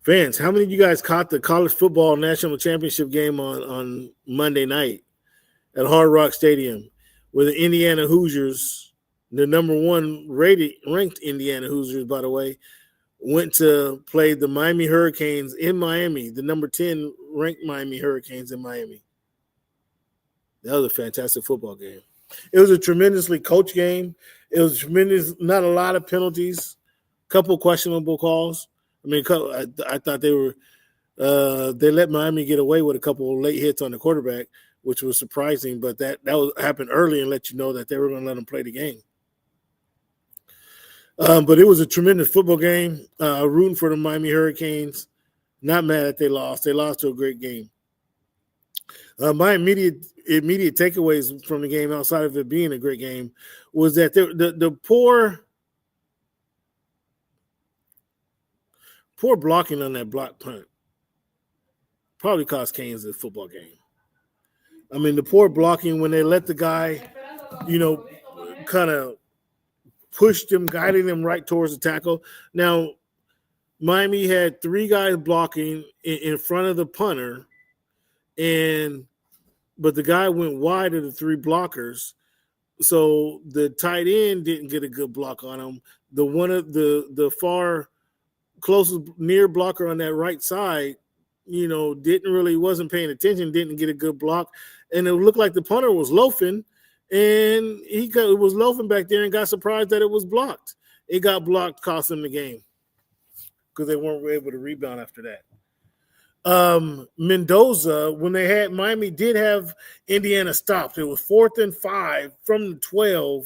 Fans, how many of you guys caught the college football national championship game on Monday night at Hard Rock Stadium, where the Indiana Hoosiers, the number 1 ranked Indiana Hoosiers, by the way, went to play the Miami Hurricanes in Miami, the number 10 ranked Miami Hurricanes in Miami. That was a fantastic football game. It was a tremendously coached game. It was not a lot of penalties, a couple questionable calls. I mean, I thought they let Miami get away with a couple of late hits on the quarterback, which was surprising, but that happened early and let you know that they were going to let them play the game. But it was a tremendous football game. Rooting for the Miami Hurricanes. Not mad that they lost. They lost to a great game. My immediate takeaways from the game, outside of it being a great game, was that the poor blocking on that block punt probably cost Canes the football game. I mean, the poor blocking when they let the guy, kind of pushed him, guiding him right towards the tackle. Now, Miami had 3 guys blocking in front of the punter, but the guy went wide of the 3 blockers, so the tight end didn't get a good block on him. The far closest near blocker on that right side, wasn't paying attention, didn't get a good block, and it looked like the punter was loafing, and it was loafing back there and got surprised that it was blocked. It got blocked, cost them the game because they weren't able to rebound after that. Mendoza, when Miami did have Indiana stopped. It was 4th and 5 from the 12.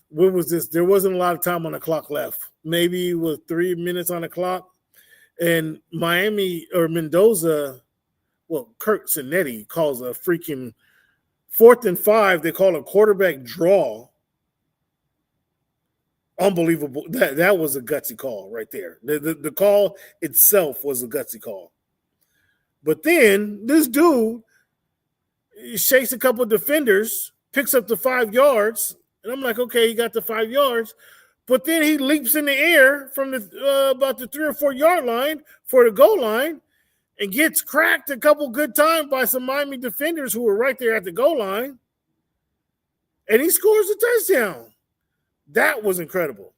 When was this? There wasn't a lot of time on the clock left. Maybe it was 3 minutes on the clock. And Mendoza, Kurt Cinetti calls a freaking 4th and 5. They call a quarterback draw. Unbelievable. That was a gutsy call right there. The call itself was a gutsy call. But then this dude shakes a couple of defenders, picks up the 5 yards, and I'm like, okay, he got the 5 yards. But then he leaps in the air from about the 3 or 4 yard line for the goal line and gets cracked a couple good times by some Miami defenders who were right there at the goal line. And he scores a touchdown. That was incredible.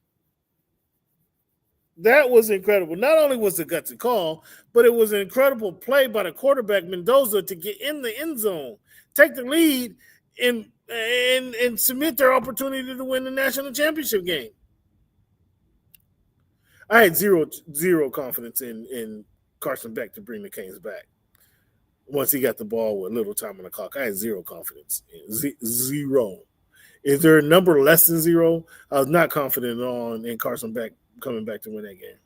That was incredible. Not only was it a gutsy call, but it was an incredible play by the quarterback, Mendoza, to get in the end zone, take the lead, and submit their opportunity to win the national championship game. I had zero confidence in Carson Beck to bring the Canes back. Once he got the ball with little time on the clock, I had zero confidence. Zero. Is there a number less than 0? I was not confident in Carson Beck coming back to win that game.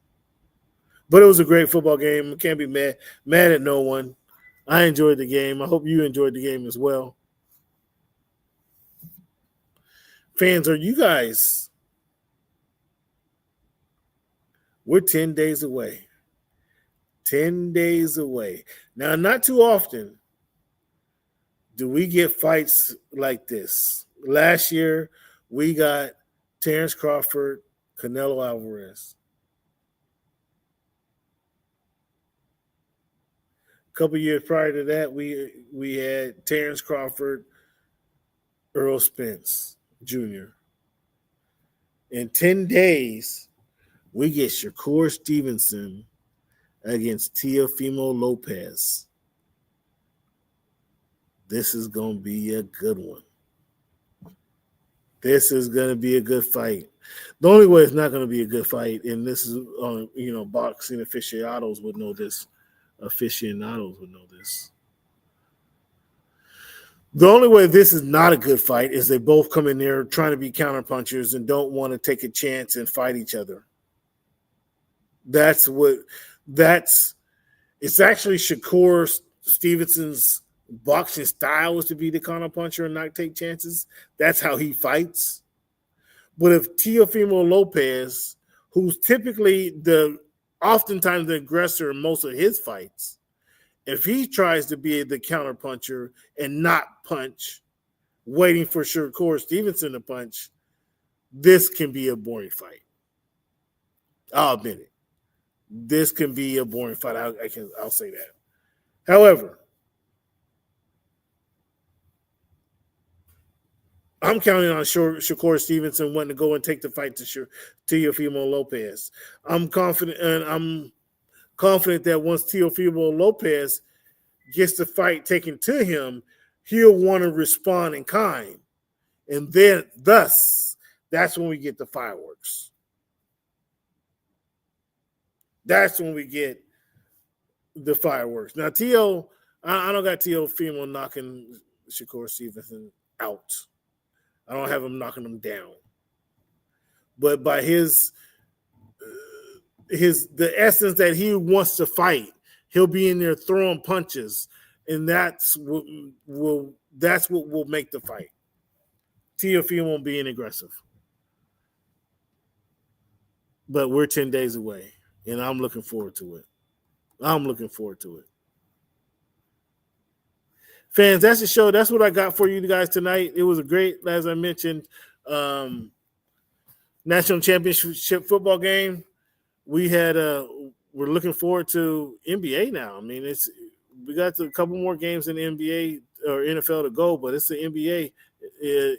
But it was a great football game. I can't be mad at no one. I enjoyed the game. I hope you enjoyed the game as well. Fans, are you guys? We're 10 days away. 10 days away. Now, not too often do we get fights like this. Last year, we got Terrence Crawford, Canelo Alvarez. A couple years prior to that, we had Terrence Crawford, Earl Spence Jr. In 10 days, we get Shakur Stevenson against Teofimo Lopez. This is going to be a good one. This is going to be a good fight. The only way it's not going to be a good fight, and this is, boxing aficionados would know this. The only way this is not a good fight is they both come in there trying to be counterpunchers and don't want to take a chance and fight each other. It's actually Shakur Stevenson's boxing style is to be the counterpuncher and not take chances. That's how he fights. But if Teofimo Lopez, who's typically oftentimes the aggressor in most of his fights, if he tries to be the counterpuncher and not punch, waiting for Shakur Stevenson to punch, this can be a boring fight. I'll admit it. This can be a boring fight. I'll say that. However, I'm counting on Shakur Stevenson wanting to go and take the fight to Teofimo Lopez. I'm confident that once Teofimo Lopez gets the fight taken to him, he'll want to respond in kind. And then, thus, that's when we get the fireworks. That's when we get the fireworks. Now, I don't got Teofimo knocking Shakur Stevenson out. I don't have him knocking him down. But by the essence that he wants to fight, he'll be in there throwing punches, and that's what will make the fight. Teofimo being aggressive. But we're 10 days away, and I'm looking forward to it. Fans, that's the show. That's what I got for you guys tonight. It was a great, as I mentioned, national championship football game. We're looking forward to NBA now. I mean, we got a couple more games in the NBA or NFL to go, but it's the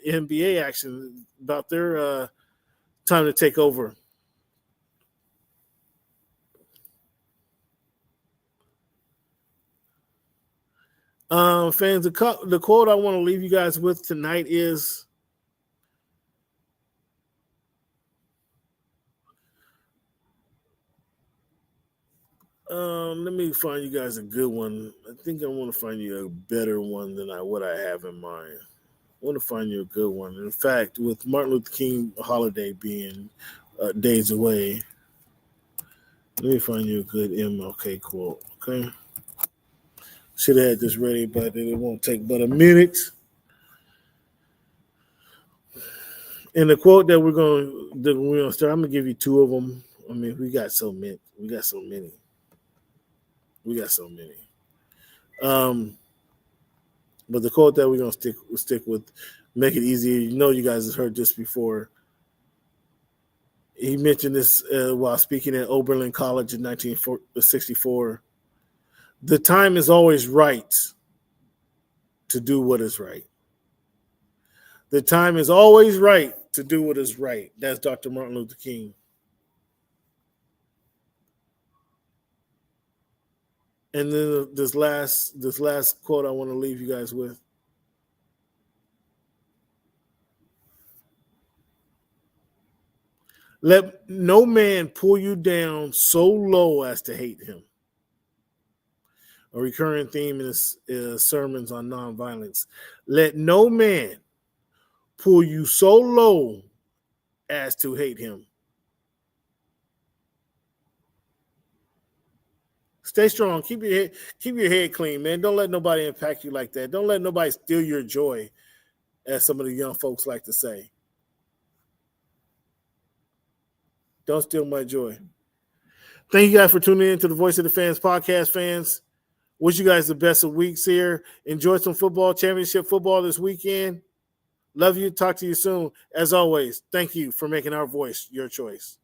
NBA action about their time to take over. Fans, the quote I want to leave you guys with tonight is, let me find you guys a good one. I think I want to find you a better one than what I have in mind. I want to find you a good one. In fact, with Martin Luther King holiday being days away, let me find you a good MLK quote, okay? Should have had this ready, but it won't take but a minute. And the quote that we're going to start, I'm going to give you two of them. I mean, we got so many. But the quote that we're going to stick with, make it easier. You know, you guys have heard this before. He mentioned this while speaking at Oberlin College in 1964. The time is always right to do what is right. The time is always right to do what is right. That's Dr. Martin Luther King. And then this last quote I want to leave you guys with. Let no man pull you down so low as to hate him. A recurring theme in his sermons on nonviolence. Let no man pull you so low as to hate him. Stay strong. Keep your head clean, man. Don't let nobody impact you like that. Don't let nobody steal your joy, as some of the young folks like to say. Don't steal my joy. Thank you guys for tuning in to the Voice of the Fans podcast, fans. Wish you guys the best of weeks here. Enjoy some football, championship football this weekend. Love you. Talk to you soon. As always, thank you for making our voice your choice.